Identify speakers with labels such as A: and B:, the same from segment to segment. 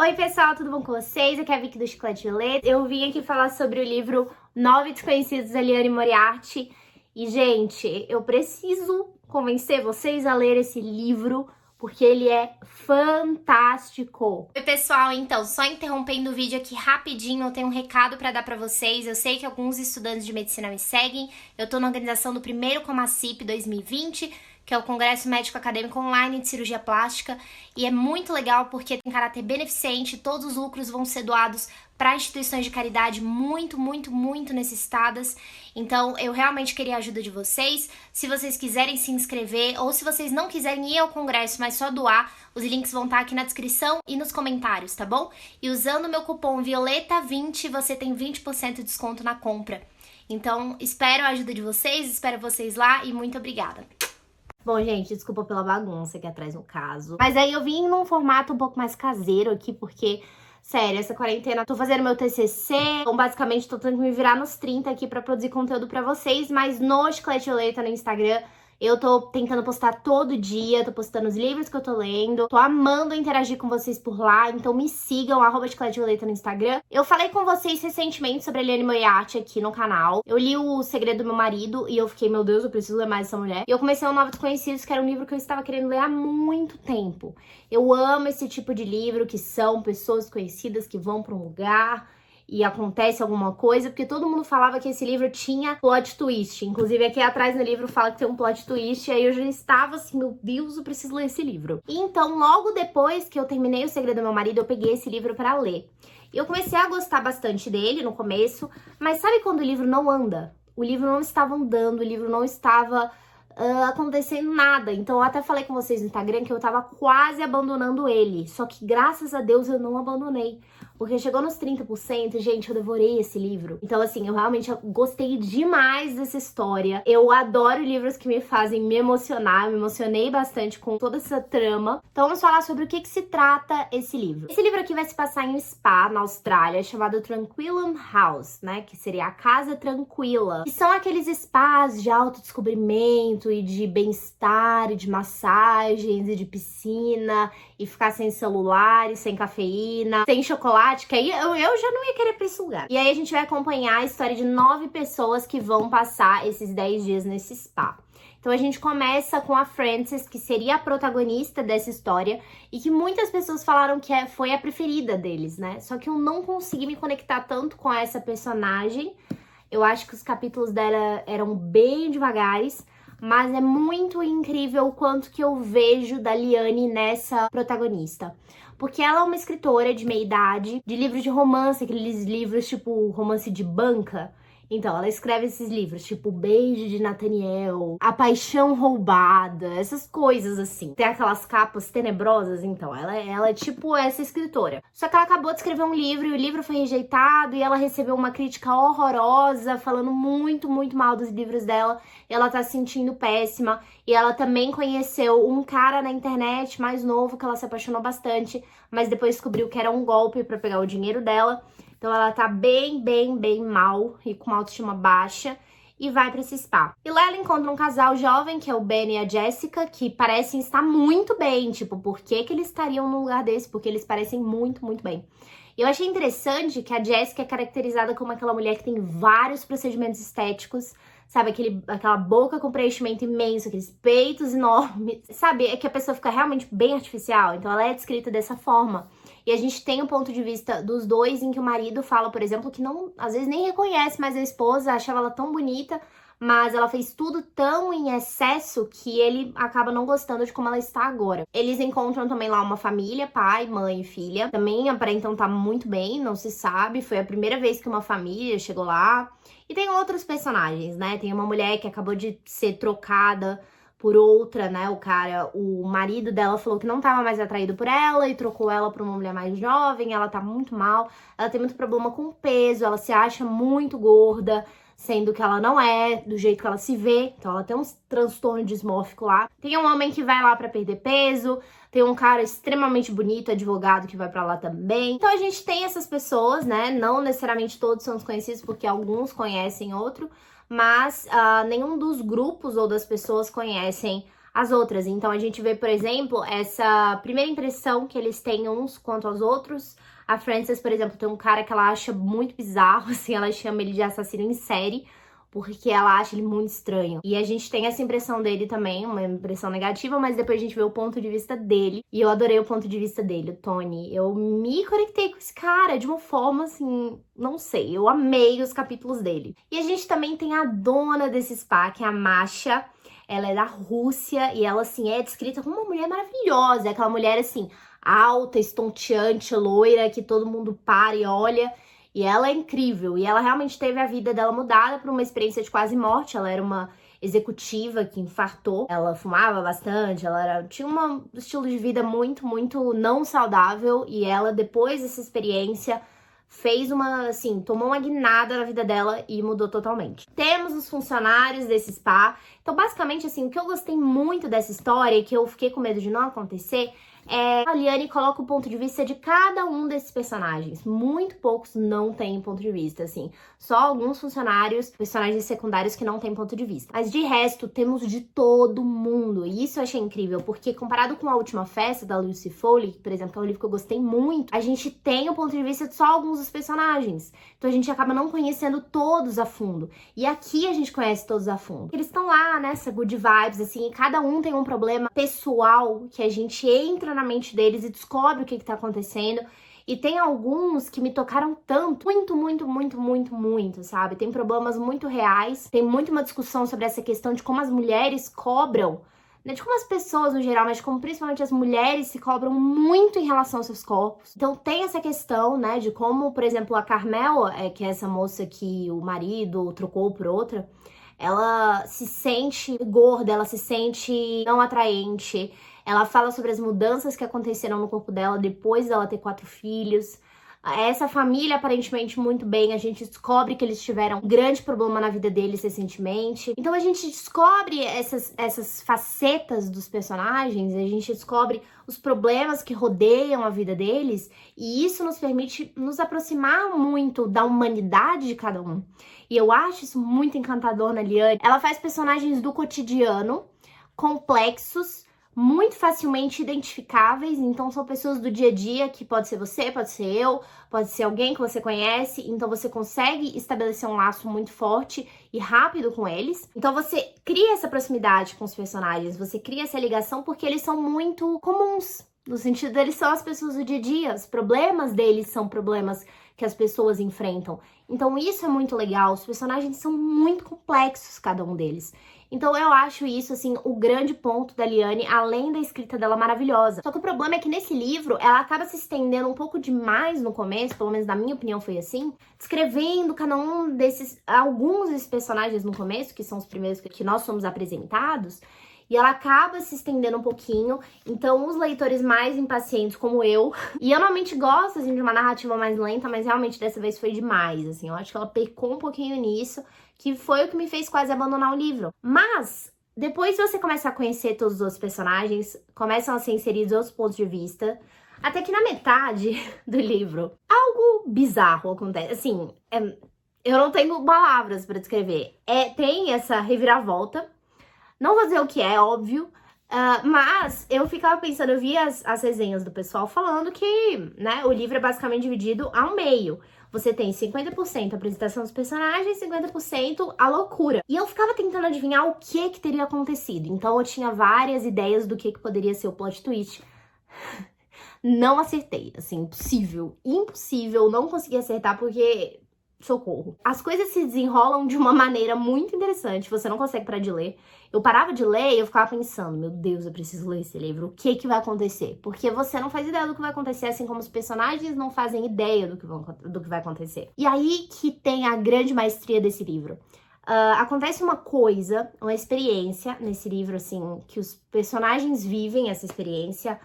A: Oi pessoal, tudo bom com vocês? Aqui é a Vicky do Chiclete Violeta. Eu vim aqui falar sobre o livro 9 Desconhecidos da Liane Moriarty. E gente, eu preciso convencer vocês a ler esse livro, porque ele é fantástico. Oi pessoal, então, só interrompendo o vídeo aqui rapidinho, eu tenho um recado pra dar pra vocês. Eu sei que alguns estudantes de medicina me seguem. Eu tô na organização do primeiro Comacip 2020, que é o Congresso Médico Acadêmico Online de Cirurgia Plástica, e é muito legal porque tem caráter beneficente, todos os lucros vão ser doados para instituições de caridade muito necessitadas. Então, eu realmente queria a ajuda de vocês. Se vocês quiserem se inscrever, ou se vocês não quiserem ir ao congresso, mas só doar, os links vão estar aqui na descrição e nos comentários, tá bom? E usando o meu cupom VIOLETA20, você tem 20% de desconto na compra. Então, espero a ajuda de vocês, espero vocês lá e muito obrrigada. Bom, gente, desculpa pela bagunça aqui atrás no caso. Mas aí eu vim num formato um pouco mais caseiro aqui, porque, sério, essa quarentena, tô fazendo meu TCC, então basicamente tô tendo que me virar nos 30 aqui pra produzir conteúdo pra vocês, mas no Chiclete Violeta no Instagram, eu tô tentando postar todo dia, tô postando os livros que eu tô lendo, tô amando interagir com vocês por lá, então me sigam, @Chiclete Violeta no Instagram. Eu falei com vocês recentemente sobre a Liane Moriarty aqui no canal. Eu li O Segredo do Meu Marido e eu fiquei, meu Deus, eu preciso ler mais essa mulher. E eu comecei o 9 Desconhecidos, que era um livro que eu estava querendo ler há muito tempo. Eu amo esse tipo de livro, que são pessoas conhecidas que vão pra um lugar e acontece alguma coisa, porque todo mundo falava que esse livro tinha plot twist. Inclusive, aqui atrás no livro fala que tem um plot twist, e aí eu já estava assim, meu Deus, eu preciso ler esse livro. E então, logo depois que eu terminei O Segredo do Meu Marido, eu peguei esse livro pra ler. E eu comecei a gostar bastante dele no começo, mas sabe quando o livro não anda? O livro não estava andando, o livro não estava acontecendo nada. Então eu até falei com vocês no Instagram que eu tava quase abandonando ele. Só que graças a Deus eu não abandonei. Porque chegou nos 30%, gente, eu devorei esse livro. Então assim, eu realmente gostei demais dessa história. Eu adoro livros que me fazem me emocionar. Me emocionei bastante com toda essa trama. Então vamos falar sobre o que se trata esse livro. Esse livro aqui vai se passar em um spa, na Austrália, chamado Tranquillum House, né? Que seria a Casa Tranquila. E são aqueles spas de autodescobrimento e de bem-estar, e de massagens, e de piscina, e ficar sem celular, e sem cafeína, sem chocolate, que aí eu já não ia querer pra esse lugar. E aí a gente vai acompanhar a história de 9 pessoas que vão passar esses 10 dias nesse spa. Então a gente começa com a Frances, que seria a protagonista dessa história, e que muitas pessoas falaram que foi a preferida deles, né? Só que eu não consegui me conectar tanto com essa personagem. Eu acho que os capítulos dela eram bem devagares, mas é muito incrível o quanto que eu vejo da Liane nessa protagonista. Porque ela é uma escritora de meia idade, de livros de romance, aqueles livros tipo romance de banca. Então, ela escreve esses livros, tipo Beijo de Nathaniel, A Paixão Roubada, essas coisas assim. Tem aquelas capas tenebrosas, então, ela é tipo essa escritora. Só que ela acabou de escrever um livro e o livro foi rejeitado e ela recebeu uma crítica horrorosa, falando muito mal dos livros dela. E ela tá se sentindo péssima. E ela também conheceu um cara na internet mais novo que ela se apaixonou bastante, mas depois descobriu que era um golpe pra pegar o dinheiro dela. Então ela tá bem mal e com uma autoestima baixa e vai pra esse spa. E lá ela encontra um casal jovem, que é o Ben e a Jessica, que parecem estar muito bem. Tipo, por que eles estariam num lugar desse? Porque eles parecem muito bem. E eu achei interessante que a Jessica é caracterizada como aquela mulher que tem vários procedimentos estéticos, sabe? Aquela boca com preenchimento imenso, aqueles peitos enormes, sabe? É que a pessoa fica realmente bem artificial, então ela é descrita dessa forma. E a gente tem o ponto de vista dos dois, em que o marido fala, por exemplo, que não, às vezes nem reconhece mais a esposa, achava ela tão bonita, mas ela fez tudo tão em excesso que ele acaba não gostando de como ela está agora. Eles encontram também lá uma família, pai, mãe e filha. Também aparentam estar muito bem, não se sabe. Foi a primeira vez que uma família chegou lá. E tem outros personagens, né? Tem uma mulher que acabou de ser trocada por outra, né? O marido dela falou que não estava mais atraído por ela e trocou ela por uma mulher mais jovem. Ela tá muito mal, ela tem muito problema com peso, ela se acha muito gorda, sendo que ela não é do jeito que ela se vê. Então ela tem um transtorno dismórfico lá. Tem um homem que vai lá pra perder peso, tem um cara extremamente bonito, advogado, que vai pra lá também. Então a gente tem essas pessoas, né? Não necessariamente todos são desconhecidos, porque alguns conhecem outro, mas nenhum dos grupos ou das pessoas conhecem as outras. Então a gente vê, por exemplo, essa primeira impressão que eles têm uns quanto aos outros. A Frances, por exemplo, tem um cara que ela acha muito bizarro, assim, ela chama ele de assassino em série, porque ela acha ele muito estranho. E a gente tem essa impressão dele também, uma impressão negativa, mas depois a gente vê o ponto de vista dele. E eu adorei o ponto de vista dele, o Tony. Eu me conectei com esse cara de uma forma, assim, não sei, eu amei os capítulos dele. E a gente também tem a dona desse spa, que é a Masha. Ela é da Rússia e ela, assim, é descrita como uma mulher maravilhosa. É aquela mulher, assim, alta, estonteante, loira, que todo mundo para e olha. E ela é incrível. E ela realmente teve a vida dela mudada por uma experiência de quase morte. Ela era uma executiva que infartou. Ela fumava bastante, tinha um estilo de vida muito, muito não saudável. E ela, depois dessa experiência, fez tomou uma guinada na vida dela e mudou totalmente. Temos os funcionários desse spa. Então, basicamente, assim, o que eu gostei muito dessa história e que eu fiquei com medo de não acontecer a Liane coloca o ponto de vista de cada um desses personagens. Muito poucos não têm ponto de vista, assim. Só alguns funcionários, personagens secundários que não têm ponto de vista. Mas de resto, temos de todo mundo. E isso eu achei incrível, porque comparado com A Última Festa, da Lucy Foley, por exemplo, que é um livro que eu gostei muito, a gente tem o ponto de vista de só alguns dos personagens. Então a gente acaba não conhecendo todos a fundo. E aqui a gente conhece todos a fundo. Eles estão lá, nessa good vibes, assim, e cada um tem um problema pessoal que a gente entra na mente deles e descobre o que tá acontecendo. E tem alguns que me tocaram tanto, muito, sabe? Tem problemas muito reais, tem muito uma discussão sobre essa questão de como as mulheres cobram, né? De como as pessoas no geral, mas como principalmente as mulheres se cobram muito em relação aos seus corpos. Então tem essa questão, né, de como, por exemplo, a Carmel, que é essa moça que o marido trocou por outra, ela se sente gorda, ela se sente não atraente. Ela fala sobre as mudanças que aconteceram no corpo dela depois dela ter 4 filhos. Essa família, aparentemente, muito bem. A gente descobre que eles tiveram um grande problema na vida deles recentemente. Então a gente descobre essas facetas dos personagens. A gente descobre os problemas que rodeiam a vida deles. E isso nos permite nos aproximar muito da humanidade de cada um. E eu acho isso muito encantador na Liane. Ela faz personagens do cotidiano, complexos, muito facilmente identificáveis. Então são pessoas do dia a dia, que pode ser você, pode ser eu, pode ser alguém que você conhece. Então você consegue estabelecer um laço muito forte e rápido com eles. Então você cria essa proximidade com os personagens, você cria essa ligação porque eles são muito comuns. No sentido deles são as pessoas do dia a dia, os problemas deles são problemas que as pessoas enfrentam. Então isso é muito legal, os personagens são muito complexos, cada um deles. Então eu acho isso, assim, o grande ponto da Liane, além da escrita dela maravilhosa. Só que o problema é que nesse livro, ela acaba se estendendo um pouco demais no começo, pelo menos na minha opinião foi assim, descrevendo cada um alguns desses personagens no começo, que são os primeiros que nós somos apresentados, e ela acaba se estendendo um pouquinho. Então os leitores mais impacientes, como eu, e eu normalmente gosto, assim, de uma narrativa mais lenta, mas realmente dessa vez foi demais, assim, eu acho que ela pecou um pouquinho nisso, que foi o que me fez quase abandonar o livro. Mas depois você começa a conhecer todos os outros personagens, começam a ser inseridos outros pontos de vista, até que na metade do livro, algo bizarro acontece, assim, eu não tenho palavras pra descrever. Tem essa reviravolta. Não vou dizer o que é, óbvio, mas eu ficava pensando, eu via as resenhas do pessoal falando que, né, o livro é basicamente dividido ao meio. Você tem 50% a apresentação dos personagens, 50% a loucura. E eu ficava tentando adivinhar o que teria acontecido. Então eu tinha várias ideias do que poderia ser o plot twist. Não acertei, assim, impossível, não consegui acertar porque... socorro. As coisas se desenrolam de uma maneira muito interessante, você não consegue parar de ler. Eu parava de ler e eu ficava pensando, meu Deus, eu preciso ler esse livro, o que vai acontecer? Porque você não faz ideia do que vai acontecer, assim como os personagens não fazem ideia do que vai acontecer. E aí que tem a grande maestria desse livro. Acontece uma coisa, uma experiência nesse livro, assim, que os personagens vivem essa experiência,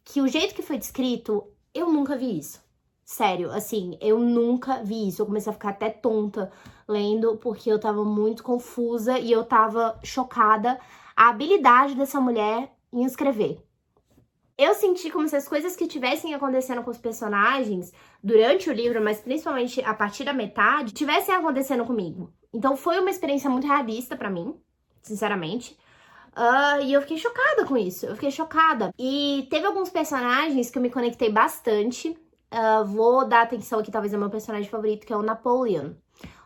A: que o jeito que foi descrito, eu nunca vi isso. Sério, assim, eu nunca vi isso. Eu comecei a ficar até tonta lendo, porque eu tava muito confusa e eu tava chocada a habilidade dessa mulher em escrever. Eu senti como se as coisas que tivessem acontecendo com os personagens durante o livro, mas principalmente a partir da metade, tivessem acontecendo comigo. Então foi uma experiência muito realista pra mim, sinceramente. E eu fiquei chocada com isso, eu fiquei chocada. E teve alguns personagens que eu me conectei bastante. Vou dar atenção aqui, talvez, ao meu personagem favorito, que é o Napoleon.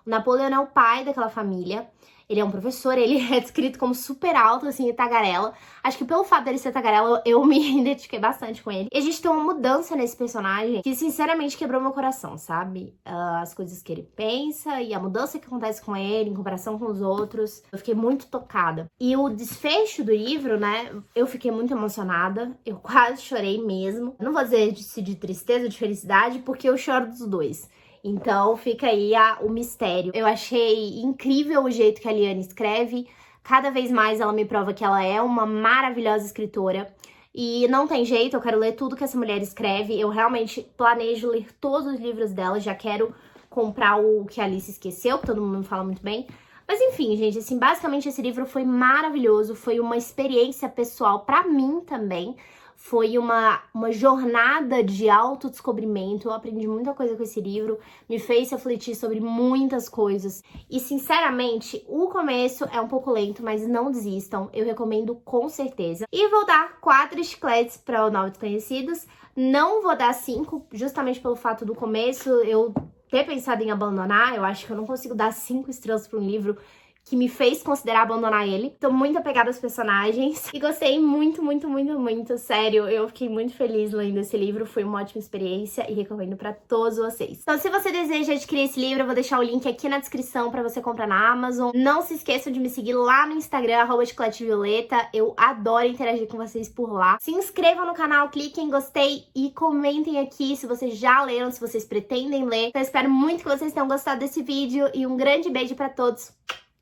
A: O Napoleon é o pai daquela família. Ele é um professor, ele é descrito como super alto, assim, e tagarela. Acho que pelo fato dele ser tagarela, eu me identifiquei bastante com ele. E a gente tem uma mudança nesse personagem que, sinceramente, quebrou meu coração, sabe? As coisas que ele pensa e a mudança que acontece com ele em comparação com os outros. Eu fiquei muito tocada. E o desfecho do livro, né, eu fiquei muito emocionada. Eu quase chorei mesmo. Não vou dizer se de tristeza ou de felicidade, porque eu choro dos dois. Então fica aí o mistério. Eu achei incrível o jeito que a Liane escreve. Cada vez mais ela me prova que ela é uma maravilhosa escritora. E não tem jeito, eu quero ler tudo que essa mulher escreve. Eu realmente planejo ler todos os livros dela. Já quero comprar o que a Alice esqueceu, que todo mundo fala muito bem. Mas enfim, gente, assim, basicamente esse livro foi maravilhoso. Foi uma experiência pessoal pra mim também. Foi uma jornada de autodescobrimento. Eu aprendi muita coisa com esse livro, me fez refletir sobre muitas coisas. E, sinceramente, o começo é um pouco lento, mas não desistam. Eu recomendo com certeza. E vou dar 4 chicletes para o Novos Desconhecidos. Não vou dar 5, justamente pelo fato do começo eu ter pensado em abandonar. Eu acho que eu não consigo dar 5 estrelas para um livro que me fez considerar abandonar ele. Tô muito apegada aos personagens e gostei muito, muito, muito, muito. Sério, eu fiquei muito feliz lendo esse livro. Foi uma ótima experiência e recomendo pra todos vocês. Então, se você deseja adquirir esse livro, eu vou deixar o link aqui na descrição pra você comprar na Amazon. Não se esqueçam de me seguir lá no Instagram, @chicletevioleta. Eu adoro interagir com vocês por lá. Se inscrevam no canal, cliquem em gostei e comentem aqui se vocês já leram, se vocês pretendem ler. Então, eu espero muito que vocês tenham gostado desse vídeo e um grande beijo pra todos.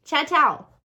A: Tchau, tchau!